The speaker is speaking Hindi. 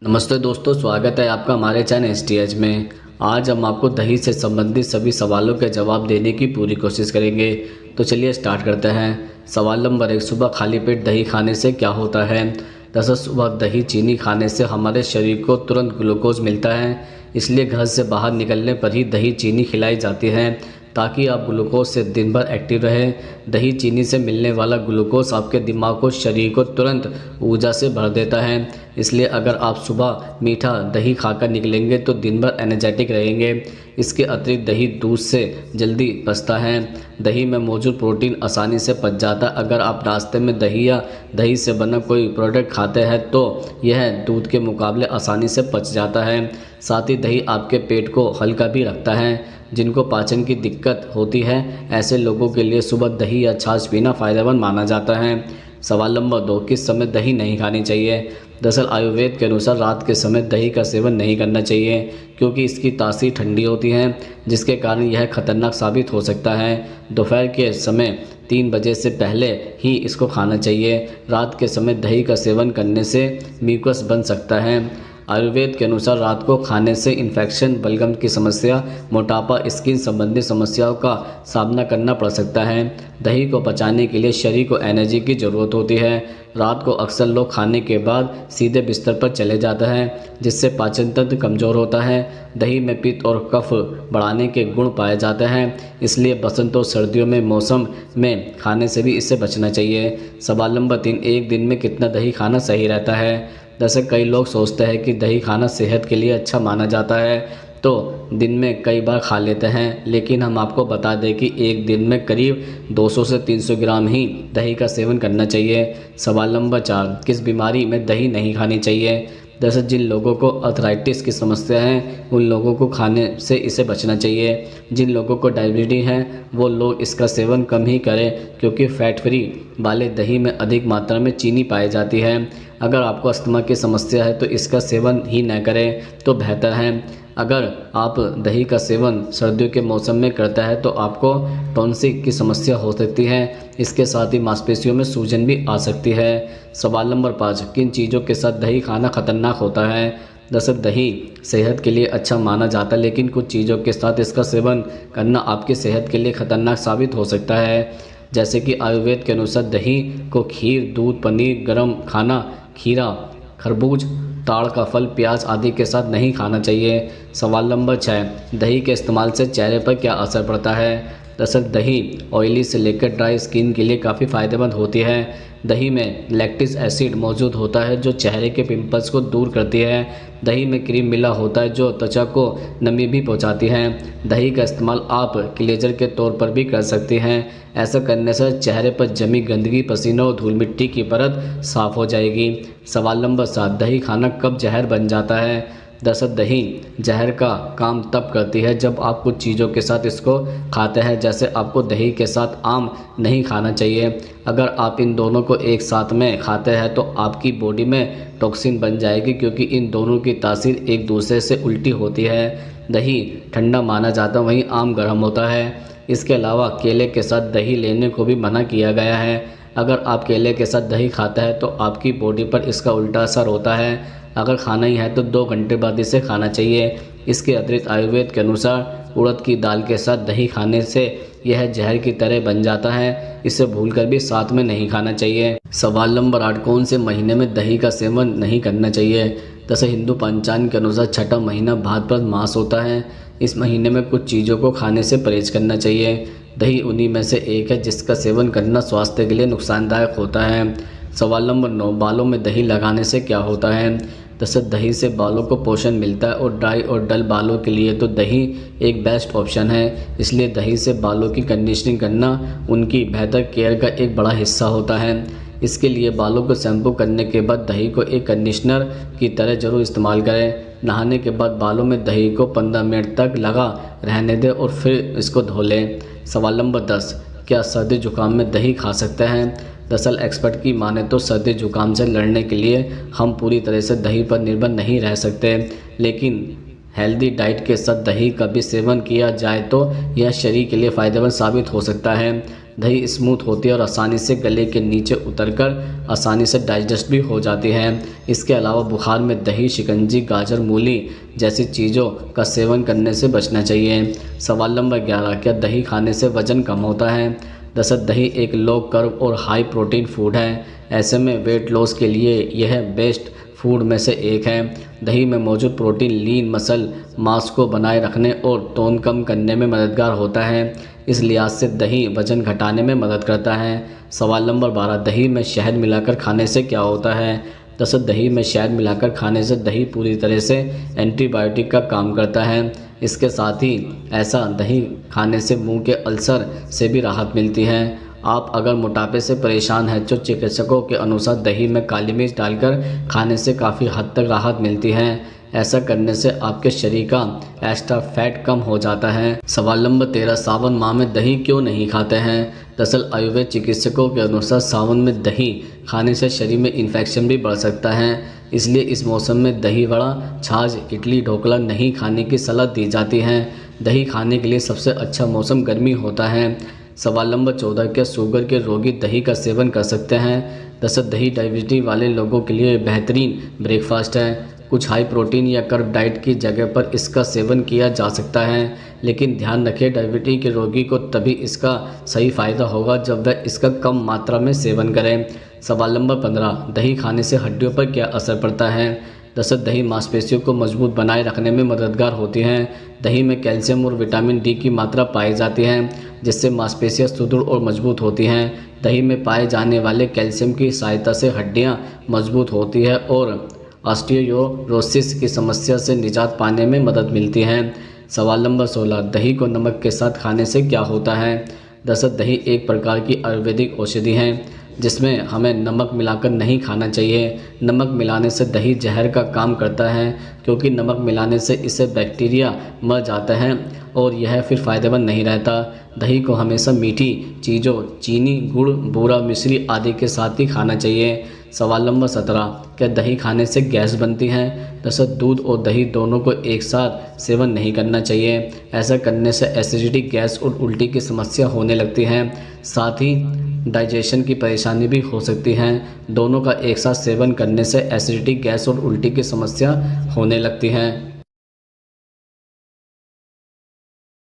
नमस्ते दोस्तों, स्वागत है आपका हमारे चैनल STH में। आज हम आपको दही से संबंधित सभी सवालों के जवाब देने की पूरी कोशिश करेंगे। तो चलिए स्टार्ट करते हैं। सवाल नंबर 1, सुबह खाली पेट दही खाने से क्या होता है? दरअसल सुबह दही चीनी खाने से हमारे शरीर को तुरंत ग्लूकोज मिलता है, इसलिए घर से बाहर निकलने पर ही दही चीनी खिलाई जाती है ताकि आप ग्लूकोज से दिन भर एक्टिव रहें। दही चीनी से मिलने वाला ग्लूकोज आपके दिमाग को, शरीर को तुरंत ऊर्जा से भर देता है, इसलिए अगर आप सुबह मीठा दही खाकर निकलेंगे तो दिन भर एनर्जेटिक रहेंगे। इसके अतिरिक्त दही दूध से जल्दी पचता है। दही में मौजूद प्रोटीन आसानी से पच जाता है। अगर आप रास्ते में दही या दही से बना कोई प्रोडक्ट खाते हैं तो यह दूध के मुकाबले आसानी से पच जाता है। साथ ही दही आपके पेट को हल्का भी रखता है। जिनको पाचन की दिक्कत होती है, ऐसे लोगों के लिए सुबह दही या छाछ पीना फ़ायदेमंद माना जाता है। सवाल नंबर 2, किस समय दही नहीं खानी चाहिए? दरअसल आयुर्वेद के अनुसार रात के समय दही का सेवन नहीं करना चाहिए, क्योंकि इसकी तासीर ठंडी होती है, जिसके कारण यह खतरनाक साबित हो सकता है। दोपहर के समय 3 बजे से पहले ही इसको खाना चाहिए। रात के समय दही का सेवन करने से म्यूकस बन सकता है। आयुर्वेद के अनुसार रात को खाने से इन्फेक्शन, बलगम की समस्या, मोटापा, स्किन संबंधी समस्याओं का सामना करना पड़ सकता है। दही को पचाने के लिए शरीर को एनर्जी की ज़रूरत होती है। रात को अक्सर लोग खाने के बाद सीधे बिस्तर पर चले जाते हैं, जिससे पाचन तंत्र कमज़ोर होता है। दही में पित्त और कफ बढ़ाने के गुण पाए जाते हैं, इसलिए बसंत और सर्दियों में मौसम में खाने से भी इससे बचना चाहिए। सवाल नंबर 3, एक दिन में कितना दही खाना सही रहता है? जैसे कई लोग सोचते हैं कि दही खाना सेहत के लिए अच्छा माना जाता है, तो दिन में कई बार खा लेते हैं, लेकिन हम आपको बता दें कि एक दिन में करीब 200 से 300 ग्राम ही दही का सेवन करना चाहिए। सवाल नंबर 4, किस बीमारी में दही नहीं खानी चाहिए? दरअसल जिन लोगों को अर्थराइटिस की समस्या है, उन लोगों को खाने से इसे बचना चाहिए। जिन लोगों को डायबिटीज़ है, वो लोग इसका सेवन कम ही करें, क्योंकि फैट फ्री वाले दही में अधिक मात्रा में चीनी पाई जाती है। अगर आपको अस्थमा की समस्या है तो इसका सेवन ही न करें तो बेहतर है। अगर आप दही का सेवन सर्दियों के मौसम में करता है तो आपको टॉन्सिल की समस्या हो सकती है। इसके साथ ही मांसपेशियों में सूजन भी आ सकती है। सवाल नंबर 5, किन चीज़ों के साथ दही खाना खतरनाक होता है? दरअसल दही सेहत के लिए अच्छा माना जाता है, लेकिन कुछ चीज़ों के साथ इसका सेवन करना आपकी सेहत के लिए खतरनाक साबित हो सकता है। जैसे कि आयुर्वेद के अनुसार दही को खीर, दूध, पनीर, गर्म खाना, खीरा, खरबूज, ताड़ का फल, प्याज आदि के साथ नहीं खाना चाहिए। सवाल नंबर 6, दही के इस्तेमाल से चेहरे पर क्या असर पड़ता है? दरअसल दही ऑयली से लेकर ड्राई स्किन के लिए काफ़ी फ़ायदेमंद होती है। दही में लैक्टिक एसिड मौजूद होता है जो चेहरे के पिंपल्स को दूर करती है। दही में क्रीम मिला होता है जो त्वचा को नमी भी पहुंचाती है। दही का इस्तेमाल आप क्लींजर के तौर पर भी कर सकते हैं। ऐसा करने से चेहरे पर जमी गंदगी, पसीना और धूल मिट्टी की परत साफ़ हो जाएगी। सवाल नंबर 7, दही खाना कब जहर बन जाता है? दरअसल दही जहर का काम तब करती है जब आप कुछ चीज़ों के साथ इसको खाते हैं। जैसे आपको दही के साथ आम नहीं खाना चाहिए। अगर आप इन दोनों को एक साथ में खाते हैं तो आपकी बॉडी में टॉक्सिन बन जाएगी, क्योंकि इन दोनों की तासीर एक दूसरे से उल्टी होती है। दही ठंडा माना जाता है, वहीं आम गर्म होता है। इसके अलावा केले के साथ दही लेने को भी मना किया गया है। अगर आप केले के साथ दही खाते हैं तो आपकी बॉडी पर इसका उल्टा असर होता है। अगर खाना ही है तो 2 घंटे बाद इसे खाना चाहिए। इसके अतिरिक्त आयुर्वेद के अनुसार उड़द की दाल के साथ दही खाने से यह जहर की तरह बन जाता है। इसे भूलकर भी साथ में नहीं खाना चाहिए। सवाल नंबर 8, कौन से महीने में दही का सेवन नहीं करना चाहिए? जैसे हिंदू पंचांग के अनुसार छठा महीना भाद्रपद मास होता है। इस महीने में कुछ चीज़ों को खाने से परहेज करना चाहिए। दही उन्हीं में से एक है जिसका सेवन करना स्वास्थ्य के लिए नुकसानदायक होता है। सवाल नंबर 9, बालों में दही लगाने से क्या होता है? दरअसल दही से बालों को पोषण मिलता है और ड्राई और डल बालों के लिए तो दही एक बेस्ट ऑप्शन है। इसलिए दही से बालों की कंडीशनिंग करना उनकी बेहतर केयर का एक बड़ा हिस्सा होता है। इसके लिए बालों को शैम्पू करने के बाद दही को एक कंडीशनर की तरह ज़रूर इस्तेमाल करें। नहाने के बाद बालों में दही को 15 मिनट तक लगा रहने दें और फिर इसको धो लें। सवाल नंबर 10, क्या सर्दी जुकाम में दही खा सकते हैं? दरअसल एक्सपर्ट की माने तो सर्दी जुकाम से लड़ने के लिए हम पूरी तरह से दही पर निर्भर नहीं रह सकते, लेकिन हेल्दी डाइट के साथ दही का भी सेवन किया जाए तो यह शरीर के लिए फ़ायदेमंद साबित हो सकता है। दही स्मूथ होती है और आसानी से गले के नीचे उतरकर आसानी से डाइजेस्ट भी हो जाती है। इसके अलावा बुखार में दही, शिकंजी, गाजर, मूली जैसी चीज़ों का सेवन करने से बचना चाहिए। सवाल नंबर 11, क्या दही खाने से वज़न कम होता है? दरअसल दही एक लो कार्ब और हाई प्रोटीन फूड है। ऐसे में वेट लॉस के लिए यह बेस्ट फूड में से एक है। दही में मौजूद प्रोटीन लीन मसल मांस को बनाए रखने और टोन कम करने में मददगार होता है। इस लिहाज से दही वजन घटाने में मदद करता है। सवाल नंबर 12, दही में शहद मिलाकर खाने से क्या होता है? दरअसल दही में शहद मिलाकर खाने से दही पूरी तरह से एंटीबायोटिक का काम करता है। इसके साथ ही ऐसा दही खाने से मुंह के अल्सर से भी राहत मिलती है। आप अगर मोटापे से परेशान हैं तो चिकित्सकों के अनुसार दही में काली मिर्च डालकर खाने से काफ़ी हद तक राहत मिलती है। ऐसा करने से आपके शरीर का एक्स्ट्रा फैट कम हो जाता है। सवाल नंबर 13, सावन माह में दही क्यों नहीं खाते हैं? दरअसल आयुर्वेद चिकित्सकों के अनुसार सावन में दही खाने से शरीर में इन्फेक्शन भी बढ़ सकता है। इसलिए इस मौसम में दही वड़ा, छाछ, इडली, ढोकला नहीं खाने की सलाह दी जाती है। दही खाने के लिए सबसे अच्छा मौसम गर्मी होता है। सवाल नंबर 14, क्या शुगर के रोगी दही का सेवन कर सकते हैं? दरअसल दही डायबिटीज वाले लोगों के लिए बेहतरीन ब्रेकफास्ट है। कुछ हाई प्रोटीन या कर्ब डाइट की जगह पर इसका सेवन किया जा सकता है, लेकिन ध्यान रखें दयाबिटीज के रोगी को तभी इसका सही फ़ायदा होगा जब वह इसका कम मात्रा में सेवन करें। सवाल नंबर 15, दही खाने से हड्डियों पर क्या असर पड़ता है? दरअसल दही मांसपेशियों को मजबूत बनाए रखने में मददगार होती हैं। दही में कैल्शियम और विटामिन डी की मात्रा पाई जाती है, जिससे मांसपेशियां सुदृढ़ और मजबूत होती हैं। दही में पाए जाने वाले कैल्शियम की सहायता से हड्डियां मजबूत होती है और ऑस्टियोरोसिस की समस्या से निजात पाने में मदद मिलती है। सवाल नंबर 16, दही को नमक के साथ खाने से क्या होता है? दरअसल दही एक प्रकार की आयुर्वेदिक औषधि है जिसमें हमें नमक मिलाकर नहीं खाना चाहिए। नमक मिलाने से दही जहर का काम करता है, क्योंकि नमक मिलाने से इससे बैक्टीरिया मर जाता है और यह फिर फ़ायदेमंद नहीं रहता। दही को हमेशा मीठी चीज़ों चीनी, गुड़, बूरा, मिश्री आदि के साथ ही खाना चाहिए। सवाल नंबर 17, क्या दही खाने से गैस बनती है? दरअसल दूध और दही दोनों को एक साथ सेवन नहीं करना चाहिए। ऐसा करने से एसिडिटी, गैस और उल्टी की समस्या होने लगती है। साथ ही डाइजेशन की परेशानी भी हो सकती है। दोनों का एक साथ सेवन करने से एसिडिटी, गैस और उल्टी की समस्या होने लगती है।